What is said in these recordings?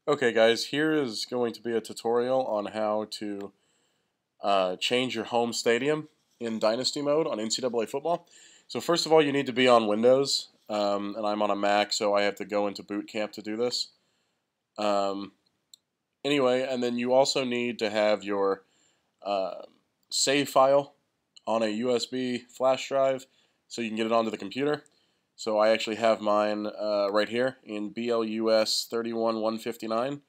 Okay guys, here is going to be a tutorial on how to change your home stadium in Dynasty mode on NCAA football. So first of all, you need to be on Windows, and I'm on a Mac, so I have to go into Boot Camp to do this. Um, anyway, and then you also need to have your uh, save file on a USB flash drive so you can get it onto the computer. So I actually have mine right here in BLUS 31159.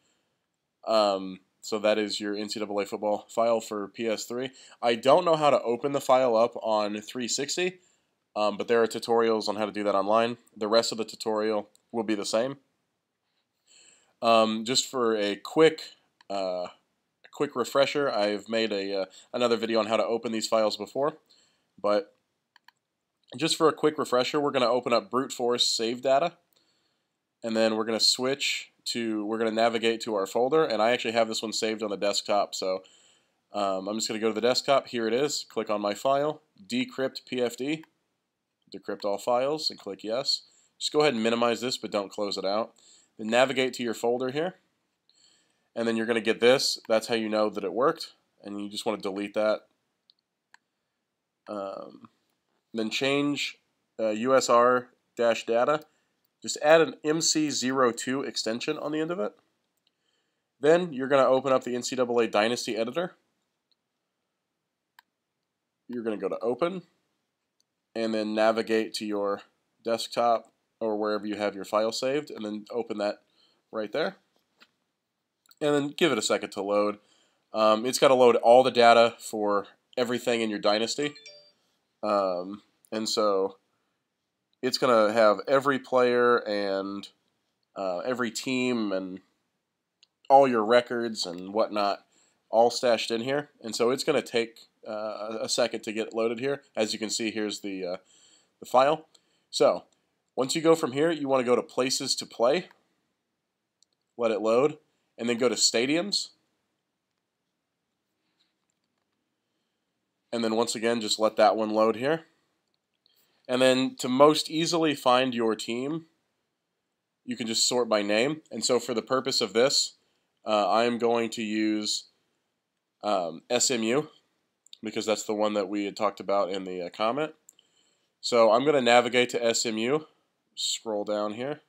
So that is your NCAA football file for PS3. I don't know how to open the file up on 360, but there are tutorials on how to do that online. The rest of the tutorial will be the same. Just for a quick refresher, I've made another video on how to open these files before, but just for a quick refresher, we're going to open up brute force save data, and then we're going to navigate to our folder, and I actually have this one saved on the desktop, so I'm just going to go to the desktop. Here it is. Click on my file, decrypt PFD, decrypt all files, and click yes. Just go ahead and minimize this, but don't close it out. Then navigate to your folder here, and then you're going to get this. That's how you know that it worked, and you just want to delete that. Then change USR-data. Just add an MC02 extension on the end of it. Then you're going to open up the NCAA Dynasty editor. You're going to go to Open, and then navigate to your desktop or wherever you have your file saved, and then open that right there. And then give it a second to load. It's got to load all the data for everything in your Dynasty. And so it's going to have every player and every team and all your records and whatnot all stashed in here. And so it's going to take a second to get loaded here. As you can see, here's the file. So once you go from here, you want to go to Places to Play, let it load, and then go to Stadiums. And then once again, just let that one load here. And then to most easily find your team, you can just sort by name. And so for the purpose of this, I am going to use SMU, because that's the one that we had talked about in the comment. So I'm going to navigate to SMU, scroll down here.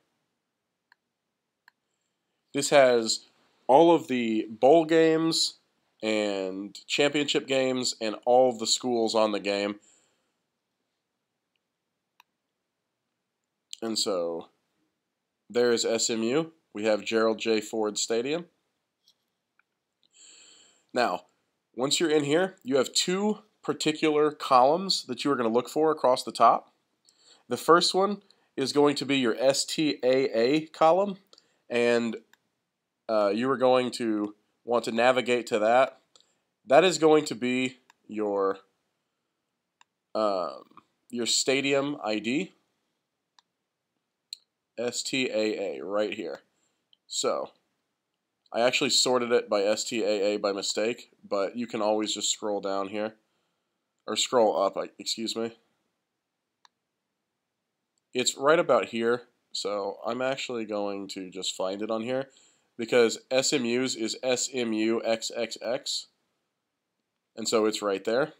This has all of the bowl games and championship games and all of the schools on the game. And so there is SMU. We have Gerald J. Ford Stadium. Now, once you're in here, you have two particular columns that you are going to look for across the top. The first one is going to be your STAA column, and you are going to want to navigate to that. That is going to be your stadium ID, STAA, right here. So I actually sorted it by STAA by mistake, but you can always just scroll down here, or scroll up, excuse me. It's right about here, so I'm actually going to just find it on here, because SMU's is SMUXXX, and so it's right there.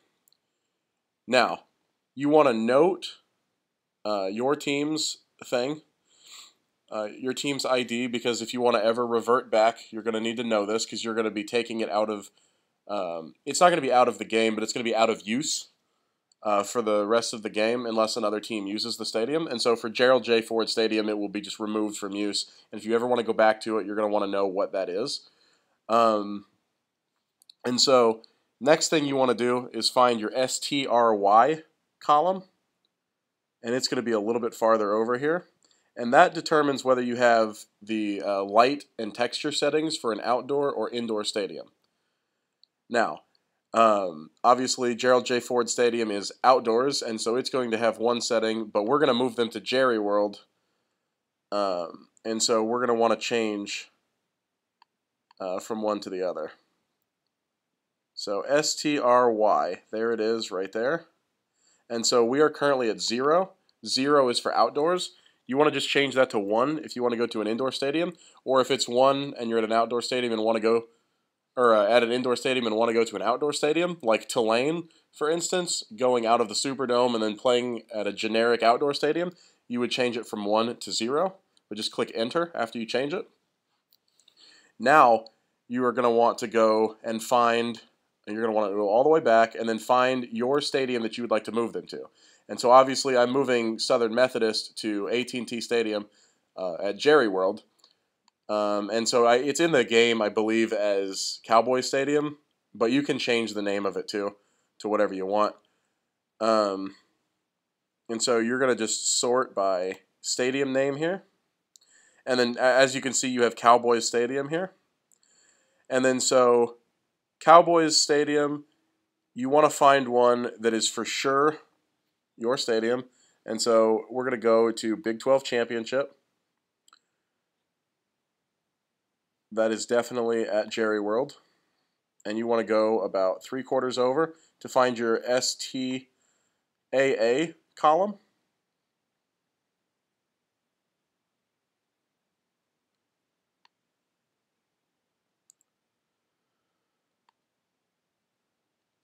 Now, you want to note your team's thing, your team's ID, because if you want to ever revert back, you're going to need to know this, because you're going to be taking it out of, it's not going to be out of the game, but it's going to be out of use for the rest of the game unless another team uses the stadium. And so for Gerald J. Ford Stadium, it will be just removed from use. And if you ever want to go back to it, you're going to want to know what that is. And so next thing you want to do is find your STRY column. And it's going to be a little bit farther over here. And that determines whether you have the light and texture settings for an outdoor or indoor stadium. Now, obviously, Gerald J. Ford Stadium is outdoors, and so it's going to have one setting, but we're going to move them to Jerry World, and so we're going to want to change from one to the other. So STRY, there it is right there. And so we are currently at 0. 0 is for outdoors. you want to just change that to 1 if you want to go to an indoor stadium, or if it's 1 and you're at an outdoor stadium and want to go, or at an indoor stadium and want to go to an outdoor stadium, like Tulane, for instance, going out of the Superdome and then playing at a generic outdoor stadium, you would change it from 1 to 0, but just click enter after you change it. Now, you are going to want to go and find, and you're going to want to go all the way back and then find your stadium that you would like to move them to. And so obviously I'm moving Southern Methodist to AT&T Stadium at Jerry World. And so it's in the game, I believe, as Cowboys Stadium, but you can change the name of it too to whatever you want. And so you're going to just sort by stadium name here. And then as you can see, you have Cowboys Stadium here. And then so Cowboys Stadium, you want to find one that is for sure your stadium. And so we're going to go to Big 12 Championship. That is definitely at Jerry World. And you want to go about 3/4 over to find your STAA column.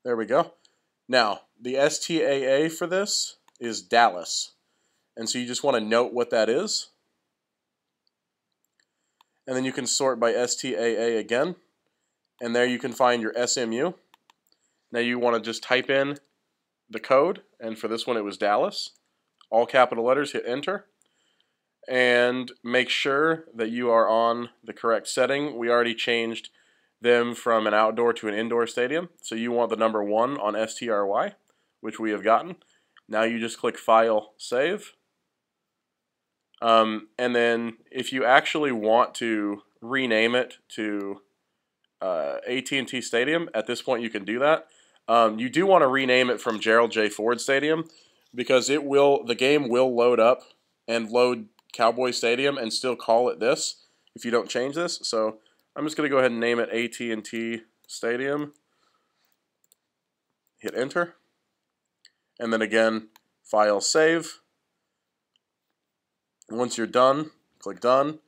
There we go. Now, the STAA for this is Dallas. And so you just want to note what that is. And then you can sort by STAA again. And there you can find your SMU. Now you want to just type in the code. And for this one it was Dallas. All capital letters, hit enter. And make sure that you are on the correct setting. We already changed them from an outdoor to an indoor stadium. So you want the number 1 on STRY, which we have gotten. Now you just click File, Save. And then if you actually want to rename it to AT&T Stadium, at this point you can do that. You do want to rename it from Gerald J. Ford Stadium because the game will load up and load Cowboy Stadium and still call it this if you don't change this. So I'm just going to go ahead and name it AT&T Stadium. Hit enter. And then again, File, Save. Once you're done, click Done.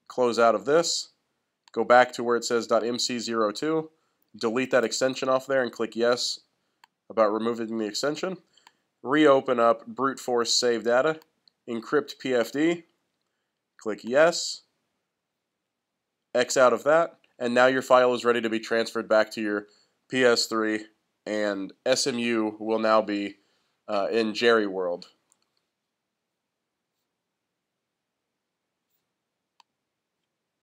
Close out of this. Go back to where it says .mc02. Delete that extension off there and click Yes about removing the extension. Reopen up brute force save data. Encrypt PFD. Click Yes. X out of that. And now your file is ready to be transferred back to your PS3. And SMU will now be in Jerry World.